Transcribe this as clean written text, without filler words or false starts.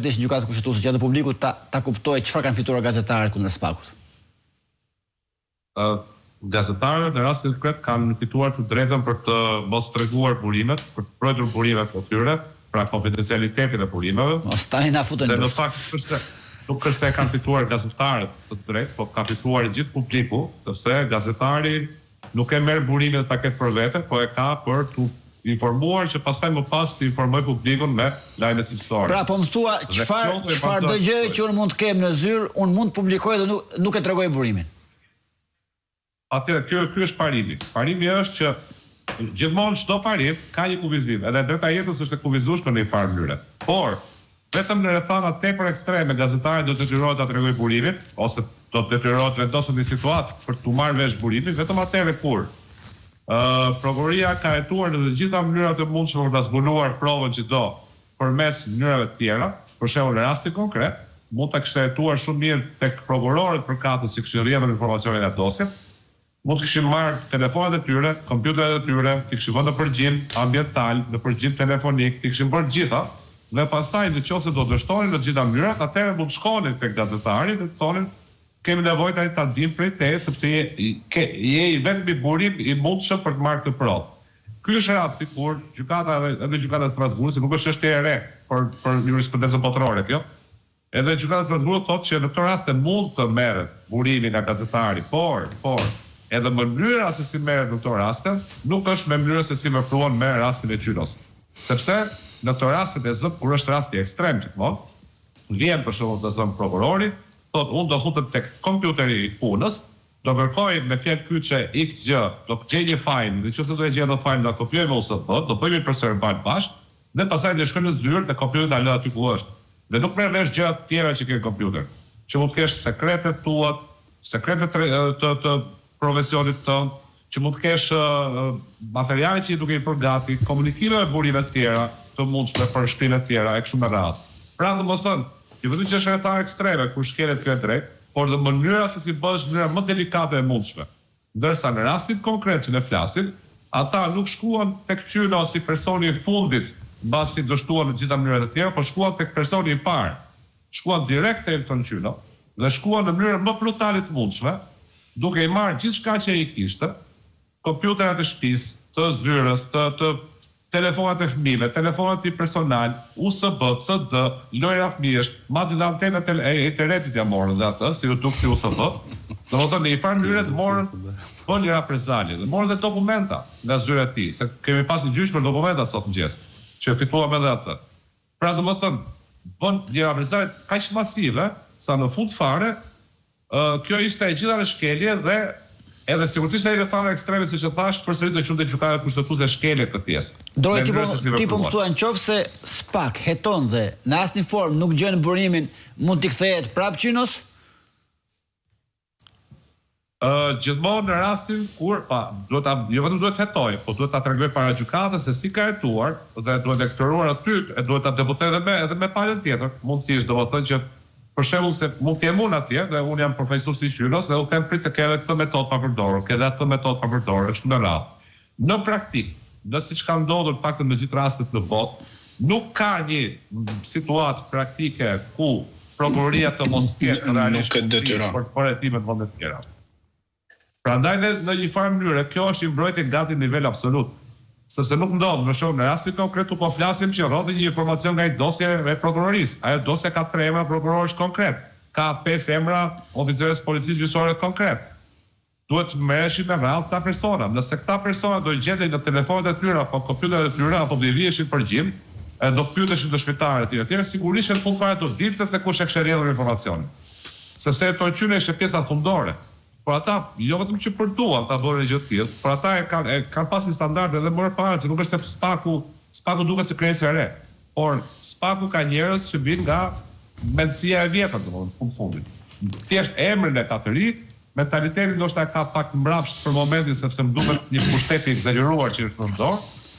Desh gjykatës kushtetuese që edhe publiku ta kuptojë çfarë kanë fituar gazetarët kundër SPAK-ut. Gazetarët në rastin konkret kanë fituar të drejtën për të mos treguar burimet, për të mbrojtur burimet e tyre, pra konfidencialitetin e burimeve. Mos tani na futen. Dhe në fakt nuk se kanë fituar gazetarët të drejtë, po ka fituar gjithë publiku, sepse gazetari nuk e merr burimin ta ketë për vete, po e ka për të informuar që pastaj më pas të informoj publikun me lajme cilësore. Pra po më thua çfarë do gjë që unë mund të kem në zyrë, unë mund të publikoj dhe nuk e tregoj burimin. Ky është parimi. Parimi është që gjithmonë çdo parim ka një kufizim, edhe drejta jetës është e kufizueshme në një farë mënyrë. Por vetëm në rrethana tepër ekstreme gazetari do të detyrohet ta tregojë burimin, ose do të detyrohet të vendoset në situatë për të marrë vesh burimin, vetëm atëherë kur prokuroria ka hetuar në të gjitha mënyrat e mundshme për ta zbuluar provën që do përmes mënyrave të tjera, për shembull në rastin konkret, mund ta kishte hetuar shumë mirë tek prokurorët përkatës që kishin rrjedhur informacionin nga dosjet, mund të kishin marrë telefonat e tyre, kompjuterat e tyre, i kishin vënë në përgjim ambiental, në përgjim telefonik, i kishin bërë gjitha, dhe pastaj nëse do dështonin në të gjitha mënyrat, atëherë mund të shkonin tek gazetari dhe të thonin kemi nevojë tani ta dim prej teje sepse je i vetmi burim i mundshëm për të marrë këtë provë. Ky është rasti kur gjykata edhe gjykata e Strasburgut, se nuk është çështje e re për jurisprudencën botërore kjo. Edhe gjykata e Strasburgut thotë që në këtë rast mund të merret burimi nga gazetari, por edhe mënyra se si merret në këto raste nuk është me mënyrën se si vepruan me rastin e Gjynos. Sepse në këto raste të zë, kur është rasti ekstrem gjithmonë, vjen për shembull të zëm prokurori, thotë unë do futem tek kompjuteri i punës, do kërkoj me fjalë kyçe X gjë, do gjej një fajl, nëse do e gjej atë fajl do kopjojmë ose do bëjmë një procesor bashkë, dhe pastaj do shkojmë në zyrë dhe kompjuteri ta lë aty ku është. Dhe nuk merr vesh gjëra të tjera që ke në kompjuter. Që mund të kesh sekretet tuat, sekretet të profesionit tënd, që mund të kesh materiale që duke i përgati, komunikime me burime të tjera, të mundshme për shkrimë të tjera e kështu me radhë. Pra domethënë, jo vetëm që është rrethana ekstreme kur shkelet kjo drejt, por dhe mënyra se si bëhesh mënyra më delikate e mundshme. Ndërsa në rastin konkret që ne flasim, ata nuk shkuan tek qyna si personi i fundit, mbasi dështuan në gjitha mënyrat e tjera, por shkuan tek personi i parë. Shkuan direkt te Elton Qyno dhe shkuan në mënyrë më brutale të mundshme, duke i marrë gjithçka që ai kishte, kompjuterat e shtëpisë, të zyrës, të telefonat e fëmijëve, telefonat i personal, USB, CD, lojra fëmijësh, madje dhe antenat e internetit ja morën dhe atë, si u duk si USB. Domethënë në një farë mënyrë të morën bënë reprezalje dhe morën dhe dokumenta nga zyra e tij, se kemi pasur gjyq për dokumenta sot mëngjes, që fituam edhe atë. Pra domethënë bën një reprezalje kaq masive sa në fund fare kjo ishte e gjitha në shkelje dhe edhe sigurisht ai rrethana ekstreme siç e thash, përsëri do qundë gjykata kushtetuese shkelje këtë pjesë. Droj ti po më thua nëse SPAK heton dhe në asnjë formë nuk gjen burimin, mund t'i kthehet prapë Qynos? Gjithmonë në rastin kur jo vetëm duhet hetoj, po duhet ta tregoj para gjykatës se si ka hetuar dhe duhet eksploruar aty, e duhet ta debatoj edhe me palën tjetër. Mundësisht domethënë që për shembull se mund të jem unë atje dhe unë jam profesor si Qynos dhe u them prit se ka edhe këtë metodë pa përdorur, ka edhe atë metodë pa përdorur, kështu me radhë. Në praktik, nëse çka ndodhur pak në gjithë rastet në botë, nuk ka një situatë praktike ku prokuroria të mos ketë realisht për hetimet vende të tjera. Prandaj në një farë mënyrë kjo është një mbrojtje gati në nivel absolut. Sepse nuk ndodh, më shumë në rastin konkret po flasim që rrodhi një informacion nga një dosje e prokurorisë. Ajo dosja ka 3 emra prokurorësh konkret, ka 5 emra oficerësh policisë gjyqësore konkret. Duhet merreshin me radhë këta persona. Nëse këta persona do i gjenden në telefonat e tyre apo kompjuterat e tyre apo do i viheshin përgjim, do pyeteshin dëshmitarët e tyre, sigurisht në fund fare do dilte se kush e kishte rrjedhur informacionin. Sepse Elton Qyno ishte pjesa fundore. Por ata, jo vetëm që përduan ta bënin gjë të tillë, por ata kanë pasur standarde edhe më parë, se nuk është se SPAK-u duket se krijesë e re. Por SPAK-u ka njerëz që vijnë nga mendësia e vjetër, domethënë, në fundit. Thjesht emrin e ka të ri, mentaliteti ndoshta ka pak mbrapsht për momentin sepse më duket një pushtet i egzageruar që është në dorë,